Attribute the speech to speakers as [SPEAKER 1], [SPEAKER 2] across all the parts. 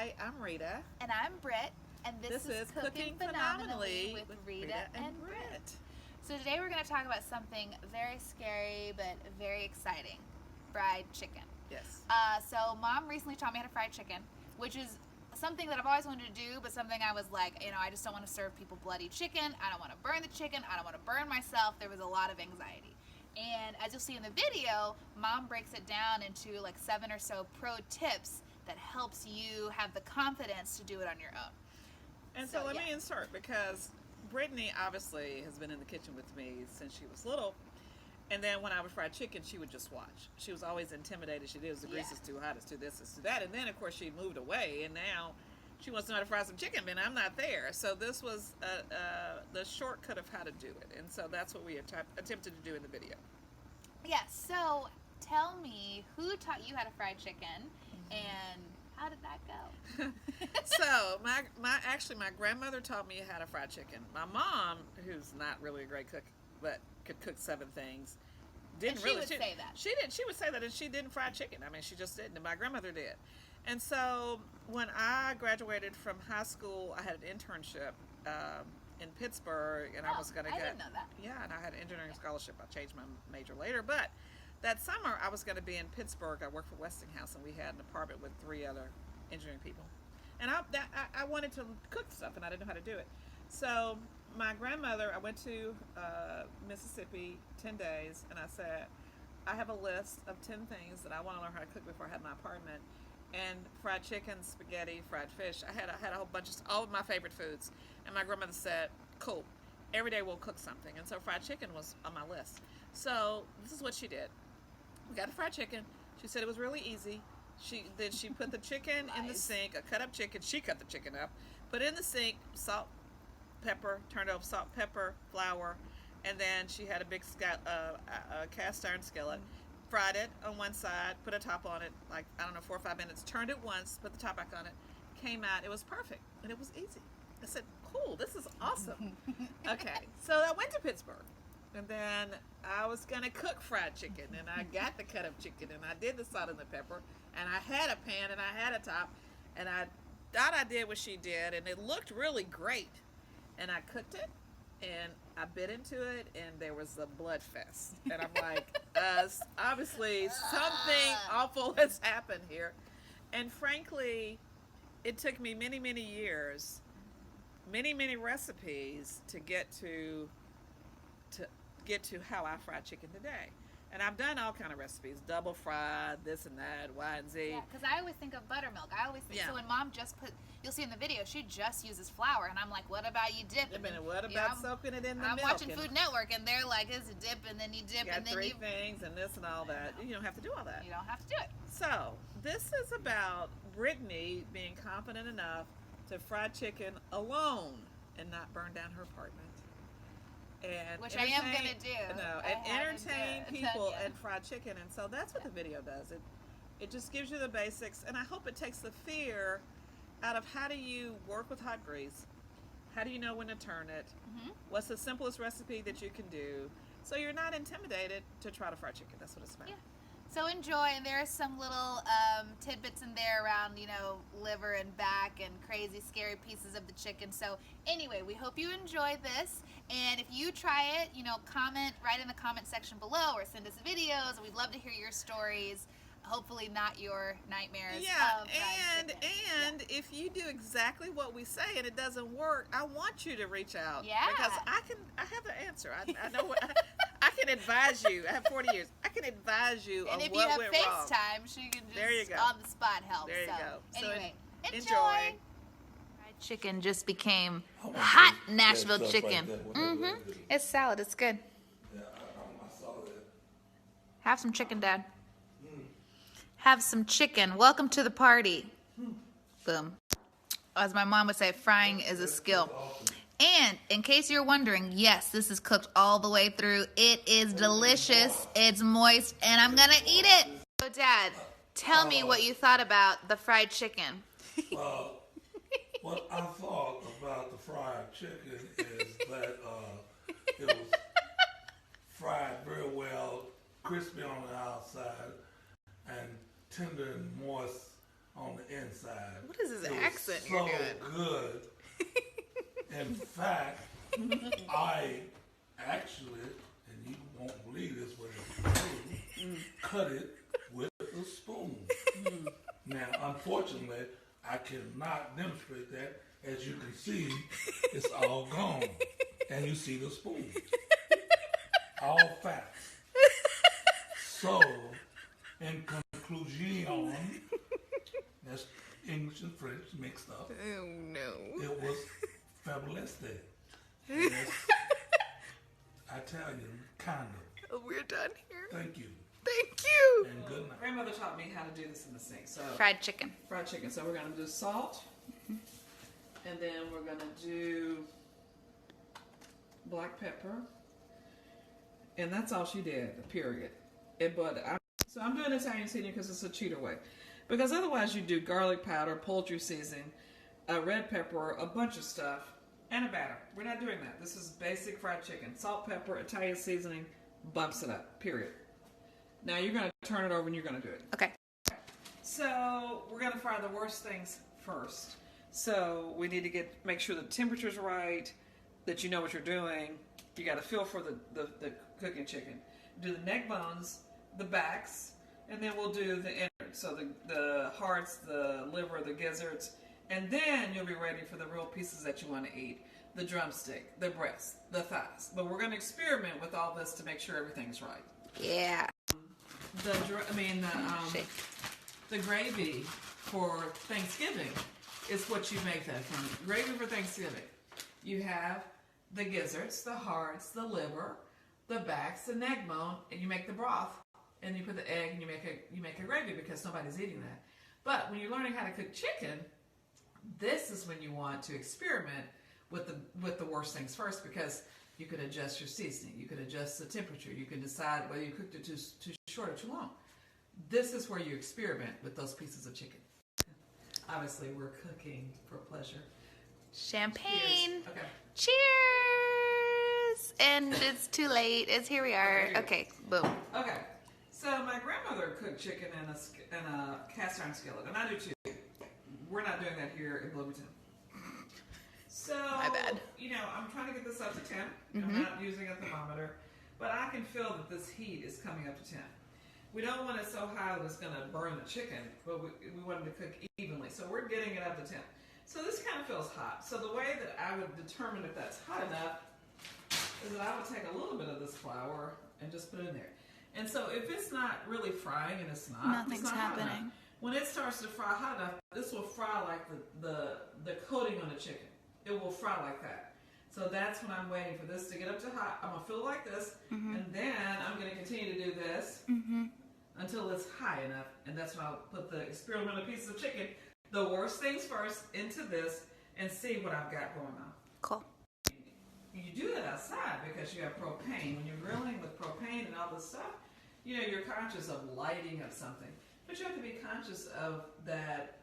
[SPEAKER 1] Hi, I'm Rita.
[SPEAKER 2] And I'm Britt, and this is Cooking Phenomenally with Rita and Britt. So today we're going to talk about something very scary but very exciting, fried chicken.
[SPEAKER 1] Yes.
[SPEAKER 2] So Mom recently taught me how to fry chicken, which is something that I've always wanted to do, but something I was like, I just don't want to serve people bloody chicken. I don't want to burn the chicken. I don't want to burn myself. There was a lot of anxiety. And as you'll see in the video, Mom breaks it down into like 7 or so pro tips that helps you have the confidence to do it on your own.
[SPEAKER 1] And so let me insert, because Brittany obviously has been in the kitchen with me since she was little. And then when I would fry chicken, she would just watch. She was always intimidated. She did, the grease is too hot, it's too this, it's too that. And then, of course, she moved away, and now she wants to know how to fry some chicken, but I'm not there. So this was the shortcut of how to do it. And so that's what we attempted to do in the video.
[SPEAKER 2] Yes, so tell me, who taught you how to fry chicken, and how did that go?
[SPEAKER 1] So my grandmother taught me how to fry chicken. My mom, who's not really a great cook, but could cook 7 things,
[SPEAKER 2] didn't and she would say that.
[SPEAKER 1] She would say that, and she didn't fry chicken. I mean, she just didn't. And my grandmother did. And so when I graduated from high school, I had an internship in Pittsburgh, and I was going to get.
[SPEAKER 2] I didn't know that.
[SPEAKER 1] Yeah, and I had an engineering scholarship. I changed my major later, but that summer I was going to be in Pittsburgh. I worked for Westinghouse, and we had an apartment with 3 other engineering people. And I wanted to cook stuff, and I didn't know how to do it. So my grandmother, I went to Mississippi 10 days, and I said, I have a list of 10 things that I want to learn how to cook before I have my apartment. And fried chicken, spaghetti, fried fish. I had a whole bunch of all of my favorite foods. And my grandmother said, cool, every day we'll cook something. And so fried chicken was on my list. So this is what she did. We got the fried chicken. She said it was really easy. She put the chicken in the sink, a cut up chicken. She cut the chicken up, put it in the sink, salt, pepper, turned over salt, pepper, flour, and then she had a big cast iron skillet. Fried it on one side, put a top on it, like, 4 or 5 minutes, turned it once, put the top back on it, came out, it was perfect, and it was easy. I said, cool, this is awesome. Okay, so I went to Pittsburgh, and then I was going to cook fried chicken, and I got the cut up chicken, and I did the salt and the pepper, and I had a pan, and I had a top, and I thought I did what she did, and it looked really great, and I cooked it, and I bit into it, and there was a blood fest. And I'm like, obviously something awful has happened here. And frankly, it took me many, many years, many, many recipes to get to how I fry chicken today. And I've done all kind of recipes, double fried, this and that, Y and Z.
[SPEAKER 2] Yeah, because I always think of buttermilk. So when Mom you'll see in the video, she just uses flour, and I'm like, what about you dip?
[SPEAKER 1] What about soaking it in the milk?
[SPEAKER 2] I'm watching Food Network, and they're like, it's a dip, and then you dip, and then
[SPEAKER 1] 3 things, and this and all that. You don't have to do all that.
[SPEAKER 2] You don't have to do it.
[SPEAKER 1] So this is about Brittany being confident enough to fry chicken alone and not burn down her apartment. And
[SPEAKER 2] which I am going to do.
[SPEAKER 1] No, and entertain people and fried chicken. And so that's what the video does. It just gives you the basics, and I hope it takes the fear out of how do you work with hot grease, how do you know when to turn it, what's the simplest recipe that you can do, so you're not intimidated to try to fry chicken. That's what it's about.
[SPEAKER 2] Yeah. So enjoy, and there are some little tidbits in there around, liver and back and crazy, scary pieces of the chicken. So anyway, we hope you enjoy this, and if you try it, comment right in the comment section below, or send us videos. We'd love to hear your stories. Hopefully not your nightmares.
[SPEAKER 1] Yeah, and if you do exactly what we say and it doesn't work, I want you to reach out.
[SPEAKER 2] Yeah.
[SPEAKER 1] Because I have the answer. I know what I can advise you. I have 40 years. I can advise you on what went wrong.
[SPEAKER 2] And if you have FaceTime, she can just on the spot help.
[SPEAKER 1] There you go.
[SPEAKER 2] Anyway,
[SPEAKER 1] so enjoy.
[SPEAKER 2] Fried chicken just became hot Nashville chicken. It's salad. It's good.
[SPEAKER 3] Yeah, I saw that.
[SPEAKER 2] Have some chicken, Dad. Have some chicken. Welcome to the party. Boom. As my mom would say, frying is a skill. And in case you're wondering, yes, this is cooked all the way through. It is delicious. It's moist, and I'm going to eat it. So, Dad, tell me what you thought about the fried chicken.
[SPEAKER 3] What I thought about the fried chicken is that it was fried very well, crispy on the outside, and tender and moist on the inside.
[SPEAKER 2] What is this
[SPEAKER 3] It was
[SPEAKER 2] accent
[SPEAKER 3] so
[SPEAKER 2] you're doing?
[SPEAKER 3] good. In fact, I actually, and you won't believe this, but it's cut it with a spoon. Now, unfortunately, I cannot demonstrate that. As you can see, it's all gone. And you see the spoon. All fat. So, in conclusion, that's English and French mixed up.
[SPEAKER 2] Oh no.
[SPEAKER 3] It was fabulous. Yes, Italian, kind of.
[SPEAKER 2] Oh, we're done here.
[SPEAKER 3] Thank you.
[SPEAKER 2] Thank you.
[SPEAKER 3] And good
[SPEAKER 1] My
[SPEAKER 3] night.
[SPEAKER 1] grandmother taught me how to do this in the sink. So
[SPEAKER 2] Fried chicken.
[SPEAKER 1] fried chicken. So we're gonna do salt, and then we're gonna do black pepper, and that's all she did. Period. So I'm doing Italian seasoning because it's a cheater way. Because otherwise you do garlic powder, poultry seasoning, a red pepper, a bunch of stuff, and a batter. We're not doing that. This is basic fried chicken. Salt, pepper, Italian seasoning, bumps it up. Period. Now you're going to turn it over and you're going to do it.
[SPEAKER 2] Okay.
[SPEAKER 1] So we're going to fry the worst things first. So we need to make sure the temperature's right, that you know what you're doing. You got to feel for the cooking chicken. Do the neck bones, the backs, and then we'll do the innards. So the hearts, the liver, the gizzards, and then you'll be ready for the real pieces that you want to eat. The drumstick, the breast, the thighs. But we're going to experiment with all this to make sure everything's right.
[SPEAKER 2] Yeah. Shake.
[SPEAKER 1] The gravy for Thanksgiving is what you make that from. Gravy for Thanksgiving. You have the gizzards, the hearts, the liver, the backs, the neck bone, and you make the broth, and you put the egg, and you make a gravy because nobody's eating that. But when you're learning how to cook chicken, this is when you want to experiment with the worst things first, because you could adjust your seasoning, you could adjust the temperature, you can decide whether you cooked it too short or too long. This is where you experiment with those pieces of chicken. Obviously, we're cooking for pleasure.
[SPEAKER 2] Champagne.
[SPEAKER 1] Cheers. Okay.
[SPEAKER 2] Cheers. And it's too late. Here we are. Okay. Boom.
[SPEAKER 1] Okay. So my grandmother cooked chicken in a cast iron skillet, and I do too. We're not doing that here in Bloomington. So,
[SPEAKER 2] My bad.
[SPEAKER 1] I'm trying to get this up to 10. I'm not using a thermometer, but I can feel that this heat is coming up to 10. We don't want it so high that it's going to burn the chicken, but we want it to cook evenly. So we're getting it up to 10. So this kind of feels hot. So the way that I would determine if that's hot enough is that I would take a little bit of this flour and just put it in there. And so if it's not really frying, and it's not,
[SPEAKER 2] Nothing's
[SPEAKER 1] it's not hot
[SPEAKER 2] happening.
[SPEAKER 1] enough. When it starts to fry hot enough, this will fry like the coating on the chicken. It will fry like that. So that's when I'm waiting for this to get up to hot. I'm gonna feel it like this, and then I'm gonna continue to do this until it's high enough, and that's when I'll put the experimental pieces of chicken, the worst things first, into this and see what I've got going on.
[SPEAKER 2] Cool.
[SPEAKER 1] You do that outside because you have propane. When you're grilling with propane and all this stuff, you're conscious of lighting up something. But you have to be conscious of that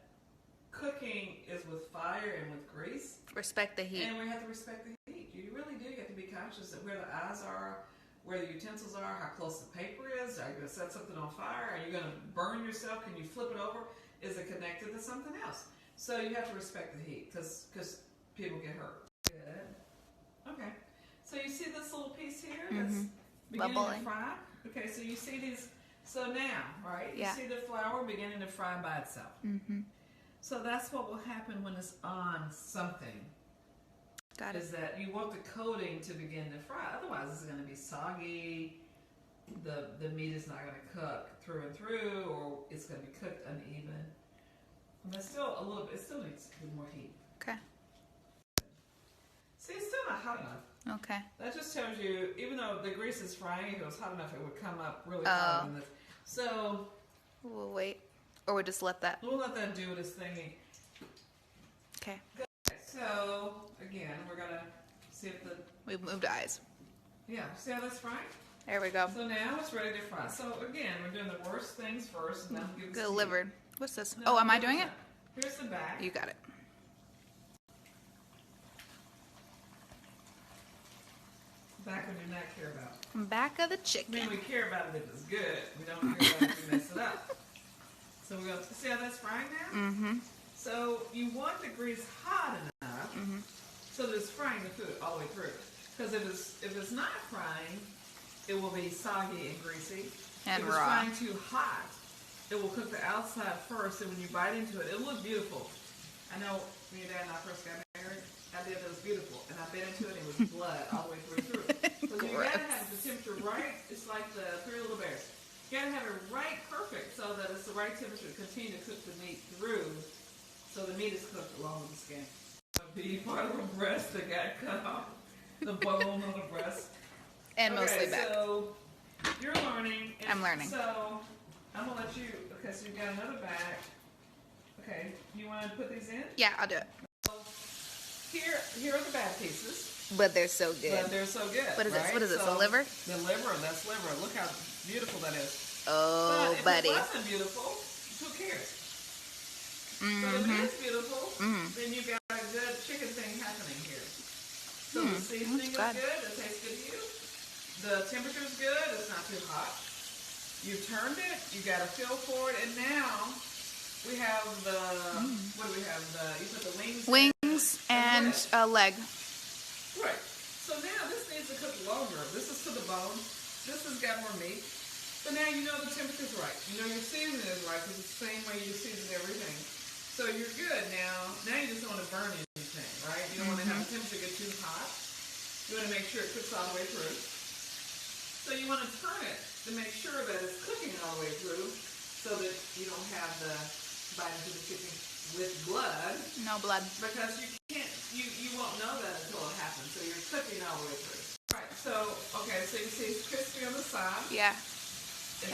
[SPEAKER 1] cooking is with fire and with grease.
[SPEAKER 2] Respect the heat.
[SPEAKER 1] And we have to respect the heat. You really do. You have to be conscious of where the eyes are, where the utensils are, how close the paper is. Are you going to set something on fire? Are you going to burn yourself? Can you flip it over? Is it connected to something else? So you have to respect the heat because people get hurt. Good. Okay. So you see this little piece here that's beginning
[SPEAKER 2] Bubbling.
[SPEAKER 1] to fry? Okay, so you see these. So now, right?
[SPEAKER 2] Yeah.
[SPEAKER 1] You see the flour beginning to fry by itself. So that's what will happen when it's on something.
[SPEAKER 2] Got it.
[SPEAKER 1] Is that you want the coating to begin to fry. Otherwise, it's going to be soggy. The meat is not going to cook through and through, or it's going to be cooked uneven. And there's still a little bit. It still needs a little more heat.
[SPEAKER 2] Okay.
[SPEAKER 1] See, it's still not hot enough.
[SPEAKER 2] Okay.
[SPEAKER 1] That just tells you, even though the grease is frying, if it was hot enough, it would come up really hot in this. So
[SPEAKER 2] We'll wait. Or we just let that.
[SPEAKER 1] we'll let that do its thingy.
[SPEAKER 2] Okay.
[SPEAKER 1] So again, we're gonna see if
[SPEAKER 2] We've moved eyes.
[SPEAKER 1] see how that's frying.
[SPEAKER 2] There we go.
[SPEAKER 1] So now it's ready to fry. So again, we're doing the worst things first, and then we'll give this to you.
[SPEAKER 2] Delivered. What's this?
[SPEAKER 1] No,
[SPEAKER 2] Oh, am I
[SPEAKER 1] here's
[SPEAKER 2] doing
[SPEAKER 1] the
[SPEAKER 2] it?
[SPEAKER 1] back. Here's the back.
[SPEAKER 2] You got it.
[SPEAKER 1] Back we do not care about.
[SPEAKER 2] Back of the
[SPEAKER 1] I
[SPEAKER 2] chicken.
[SPEAKER 1] mean, we care about it if it's good. We don't care about it if we mess it up. So we're going to see how that's frying now? Mm-hmm. So you want the grease hot enough so that it's frying the food all the way through. Because if it's not frying, it will be soggy and greasy.
[SPEAKER 2] And
[SPEAKER 1] if it's
[SPEAKER 2] raw.
[SPEAKER 1] frying too hot, it will cook the outside first, and when you bite into it, it'll look beautiful. I know when your dad and I first got married, I did it was beautiful, and I bit into it, and it was blood all the way through. So you gotta have the temperature right. It's like the Three Little Bears. You gotta have it right perfect so that it's the right temperature to continue to cook the meat through, so the meat is cooked along with the skin. The part of the breast that got cut off, the bone on the breast,
[SPEAKER 2] And mostly back.
[SPEAKER 1] So you're learning. And
[SPEAKER 2] I'm learning.
[SPEAKER 1] So I'm gonna let you. Okay, so you've got another bag. Okay, you want to put these in?
[SPEAKER 2] Yeah, I'll do it.
[SPEAKER 1] Here are the bad pieces.
[SPEAKER 2] But they're so good.
[SPEAKER 1] But they're so good.
[SPEAKER 2] What is
[SPEAKER 1] right?
[SPEAKER 2] this? What is this?
[SPEAKER 1] So
[SPEAKER 2] A liver?
[SPEAKER 1] The liver. That's liver. Look how beautiful that is.
[SPEAKER 2] Oh,
[SPEAKER 1] but
[SPEAKER 2] buddy.
[SPEAKER 1] if it wasn't beautiful, who cares? But if it is beautiful, then you've got a good chicken thing happening here. So the seasoning is
[SPEAKER 2] good.
[SPEAKER 1] good. It tastes good to you. The temperature is good. It's not too hot. You've turned it. You got a feel for it, and now we have the. What do we have? You put the wings.
[SPEAKER 2] Wings and a leg.
[SPEAKER 1] Right. So now this needs to cook longer. This is to the bone. This has got more meat. But now you know the temperature's right. You know your seasoning is right because it's the same way you season everything. So you're good now. Now you just don't want to burn anything, right? You don't want to have the temperature get too hot. You want to make sure it cooks all the way through. So you want to turn it to make sure that it's cooking all the way through so that you don't have the bite into the chicken with blood.
[SPEAKER 2] No blood.
[SPEAKER 1] Because you can't, you won't know that until it happens. So you're cooking all the way through. Right. So, okay, so you see it's crispy on the side.
[SPEAKER 2] Yeah.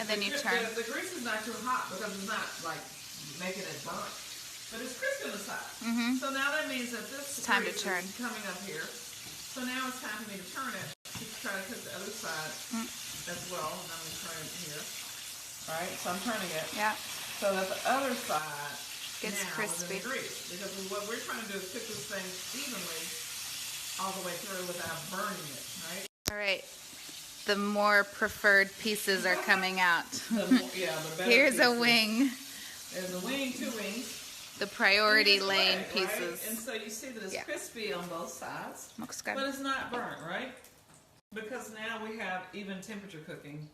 [SPEAKER 2] And then you turn.
[SPEAKER 1] The grease is not too hot because it's not like making it burnt. But it's crispy on the side. So now that means that this
[SPEAKER 2] Time to
[SPEAKER 1] grease
[SPEAKER 2] turn.
[SPEAKER 1] is coming up here. So now it's time for me to turn it to try to cook the other side as well. And I'm going to turn it here. All right, so I'm turning it.
[SPEAKER 2] Yeah.
[SPEAKER 1] So that the other side
[SPEAKER 2] Gets
[SPEAKER 1] now
[SPEAKER 2] crispy.
[SPEAKER 1] is in the grease. Because what we're trying to do is cook this thing evenly all the way through without burning it, right?
[SPEAKER 2] All right. The more preferred pieces are coming out.
[SPEAKER 1] The better
[SPEAKER 2] Here's a
[SPEAKER 1] pieces.
[SPEAKER 2] wing.
[SPEAKER 1] There's a wing, 2 wings.
[SPEAKER 2] The priority
[SPEAKER 1] It's
[SPEAKER 2] lane
[SPEAKER 1] wet,
[SPEAKER 2] pieces.
[SPEAKER 1] Right? And so you see that it's
[SPEAKER 2] Yeah.
[SPEAKER 1] crispy on both sides.
[SPEAKER 2] Looks good.
[SPEAKER 1] But it's not burnt, right? Because now we have even temperature cooking.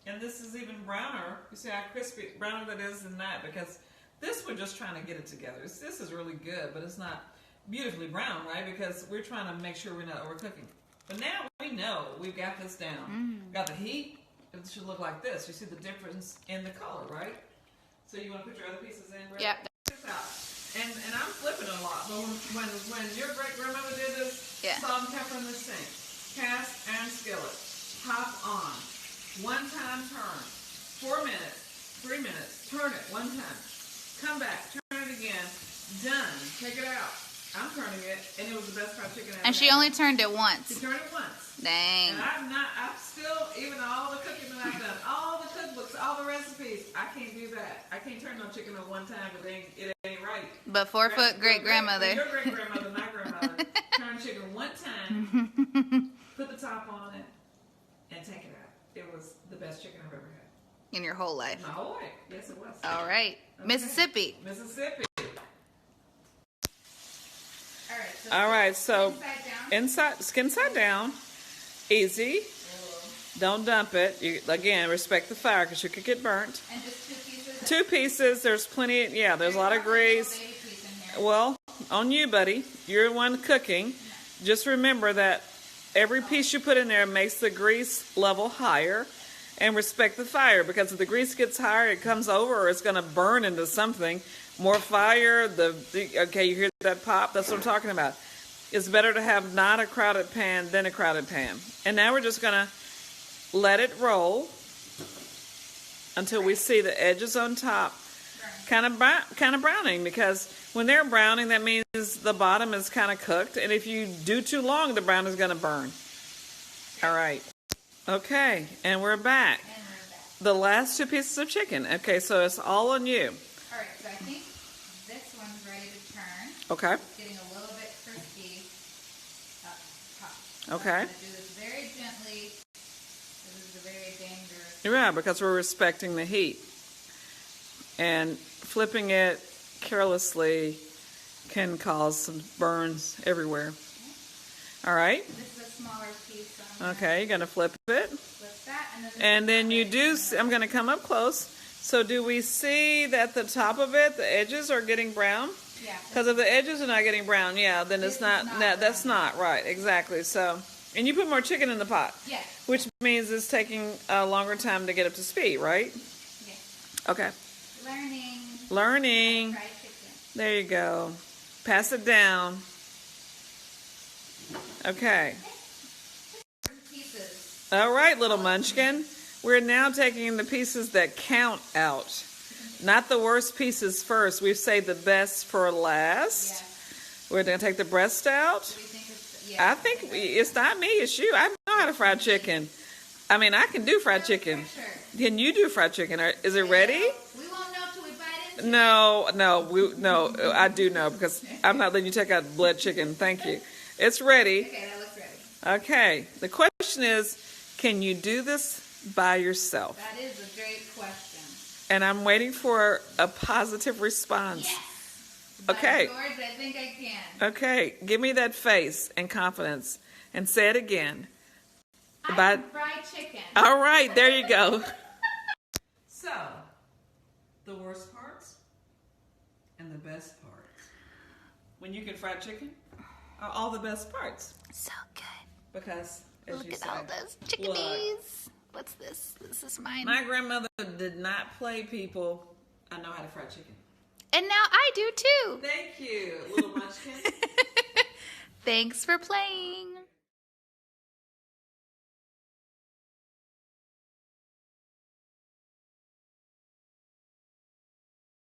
[SPEAKER 1] And this is even browner. You see how crispy, browner that is than that. Because this we're just trying to get it together. This is really good, but it's not beautifully brown, right? Because we're trying to make sure we're not overcooking. But now we know we've got this down. Got the heat. It should look like this. You see the difference in the color, right? So you want to put your other pieces in, right?
[SPEAKER 2] Yeah.
[SPEAKER 1] Check this out. And I'm flipping a lot, but when your great grandmother did this,
[SPEAKER 2] Yeah.
[SPEAKER 1] salt and pepper in the sink, cast iron skillet, hop on, 1 time turn, 4 minutes, 3 minutes, turn it 1 time, come back, turn it again, done, take it out. I'm turning it, and it was the best fried chicken I've ever
[SPEAKER 2] And she
[SPEAKER 1] had.
[SPEAKER 2] only turned it
[SPEAKER 1] She
[SPEAKER 2] once.
[SPEAKER 1] turned it once.
[SPEAKER 2] Dang.
[SPEAKER 1] And I'm still, even all the cooking that I've done, all the cookbooks, all the recipes, I can't do that. I can't turn no chicken on 1 time, but it ain't right.
[SPEAKER 2] But 4-foot great grandmother.
[SPEAKER 1] Your great grandmother, my grandmother, turn chicken 1 time, put the top on it, and take it out. It was the best chicken I've ever had.
[SPEAKER 2] In your whole life.
[SPEAKER 1] My whole life. Yes, it was.
[SPEAKER 2] All right.
[SPEAKER 1] Okay.
[SPEAKER 2] Mississippi.
[SPEAKER 1] Mississippi.
[SPEAKER 2] All right. So
[SPEAKER 1] All right, so skin side down, easy. Don't dump it. You, again, respect the fire because you could get burnt.
[SPEAKER 2] And just 2 pieces.
[SPEAKER 1] 2 pieces. There's plenty. Yeah, there's a lot of grease. Well, on you, buddy. You're the one cooking. Just remember that every piece you put in there makes the grease level higher, and respect the fire because if the grease gets higher, it comes over or it's going to burn into something. More fire. Okay, you hear that pop? That's what I'm talking about. It's better to have not a crowded pan than a crowded pan. And now we're just going to let it roll until we see the edges on top kind of browning, because when they're browning, that means the bottom is kind of cooked, and if you do too long, the brown is going to burn. All right. Okay, and we're back. The last 2 pieces of chicken. Okay, so it's all on you.
[SPEAKER 2] All right, so I think this one's ready to turn.
[SPEAKER 1] Okay.
[SPEAKER 2] It's getting a little bit crispy up top.
[SPEAKER 1] Okay.
[SPEAKER 2] I'm going to do this very gently. This is a very dangerous.
[SPEAKER 1] Yeah, because we're respecting the heat. and flipping it carelessly can cause some burns everywhere. All right.
[SPEAKER 2] This is a smaller piece. So
[SPEAKER 1] Okay, you're gonna flip it,
[SPEAKER 2] flip that,
[SPEAKER 1] and then you do. I'm gonna come up close. So do we see that the top of it, the edges are getting brown?
[SPEAKER 2] Yeah.
[SPEAKER 1] Because if the edges are not getting brown, yeah, then it's
[SPEAKER 2] This
[SPEAKER 1] not.
[SPEAKER 2] is not
[SPEAKER 1] No, that's
[SPEAKER 2] brown.
[SPEAKER 1] not right. Exactly. So, and you put more chicken in the pot,
[SPEAKER 2] Yes.
[SPEAKER 1] which means it's taking a longer time to get up to speed, right?
[SPEAKER 2] Yes.
[SPEAKER 1] Okay.
[SPEAKER 2] Learning.
[SPEAKER 1] Learning.
[SPEAKER 2] Fried chicken.
[SPEAKER 1] There you go. Pass it down. Okay.
[SPEAKER 2] Pieces.
[SPEAKER 1] All right, little munchkin. We're now taking the pieces that count out. Not the worst pieces first. We've saved the best for last.
[SPEAKER 2] Yes.
[SPEAKER 1] We're going to take the breast out.
[SPEAKER 2] Do we think it's, yeah.
[SPEAKER 1] I think it's not me, it's you. I know how to fry chicken. I mean, I can do fried chicken. Can you do fried chicken? Is it ready?
[SPEAKER 2] We won't know till we bite into it.
[SPEAKER 1] No, I do know because I'm not letting you take out blood chicken. Thank you. It's ready.
[SPEAKER 2] Okay, that looks ready.
[SPEAKER 1] Okay. The question is, can you do this by yourself?
[SPEAKER 2] That is a great question.
[SPEAKER 1] And I'm waiting for a positive response.
[SPEAKER 2] Yes.
[SPEAKER 1] Okay.
[SPEAKER 2] By George, I think I can.
[SPEAKER 1] Okay. Give me that face and confidence and say it again.
[SPEAKER 2] I
[SPEAKER 1] By-
[SPEAKER 2] can fry chicken.
[SPEAKER 1] All right. There you go. So, the worst parts and the best parts. When you can fry chicken are all the best parts.
[SPEAKER 2] So good.
[SPEAKER 1] Because, as
[SPEAKER 2] Look
[SPEAKER 1] you
[SPEAKER 2] at
[SPEAKER 1] say,
[SPEAKER 2] all those chickadees. What's this? This is mine.
[SPEAKER 1] my grandmother did not play people. I know how to fry chicken.
[SPEAKER 2] And now I do too.
[SPEAKER 1] Thank you, little munchkin.
[SPEAKER 2] Thanks for playing.